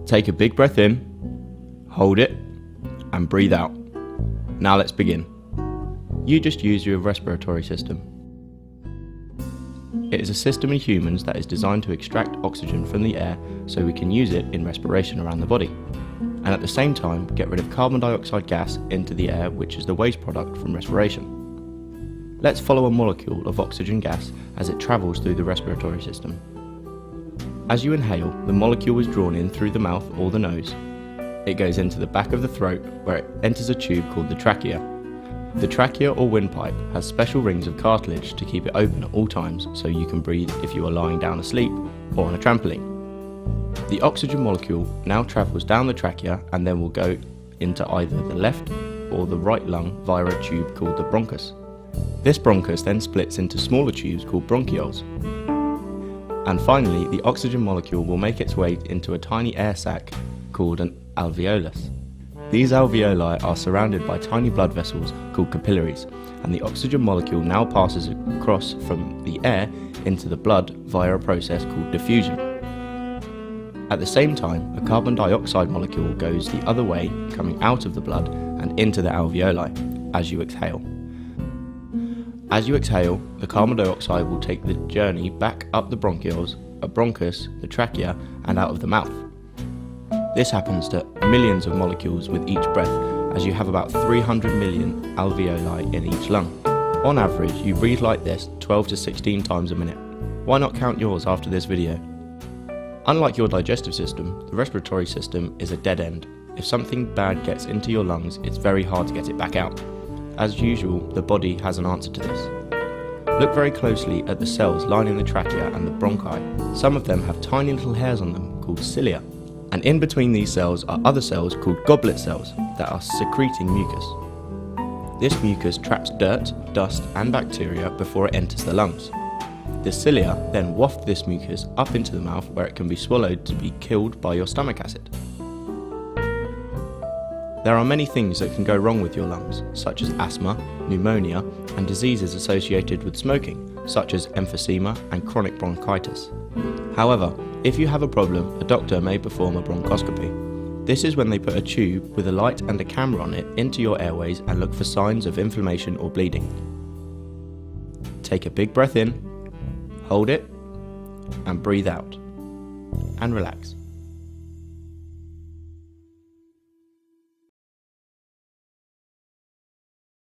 Take a big breath in, hold it, and breathe out. Now let's begin. You just use your respiratory system. It is a system in humans that is designed to extract oxygen from the air so we can use it in respiration around the body, and at the same time get rid of carbon dioxide gas into the air, which is the waste product from respiration. Let's follow a molecule of oxygen gas as it travels through the respiratory system. As you inhale, the molecule is drawn in through the mouth or the nose. It goes into the back of the throat where it enters a tube called the trachea. The trachea or windpipe has special rings of cartilage to keep it open at all times so you can breathe if you are lying down asleep or on a trampoline. The oxygen molecule now travels down the trachea and then will go into either the left or the right lung via a tube called the bronchus. This bronchus then splits into smaller tubes called bronchioles. And finally, the oxygen molecule will make its way into a tiny air sac called an alveolus. These alveoli are surrounded by tiny blood vessels called capillaries, and the oxygen molecule now passes across from the air into the blood via a process called diffusion. At the same time, a carbon dioxide molecule goes the other way, coming out of the blood and into the alveoli as you exhale. As you exhale, the carbon dioxide will take the journey back up the bronchioles, a bronchus, the trachea, and out of the mouth. This happens to millions of molecules with each breath, as you have about 300 million alveoli in each lung. On average, you breathe like this 12 to 16 times a minute. Why not count yours after this video? Unlike your digestive system, the respiratory system is a dead end. If something bad gets into your lungs, it's very hard to get it back out. As usual, the body has an answer to this. Look very closely at the cells lining the trachea and the bronchi. Some of them have tiny little hairs on them called cilia. And in between these cells are other cells called goblet cells that are secreting mucus. This mucus traps dirt, dust and bacteria before it enters the lungs. The cilia then waft this mucus up into the mouth where it can be swallowed to be killed by your stomach acid. There are many things that can go wrong with your lungs, such as asthma, pneumonia and diseases associated with smoking, such as emphysema and chronic bronchitis. However, if you have a problem, a doctor may perform a bronchoscopy. This is when they put a tube with a light and a camera on it into your airways and look for signs of inflammation or bleeding. Take a big breath in, hold it, and breathe out, and relax.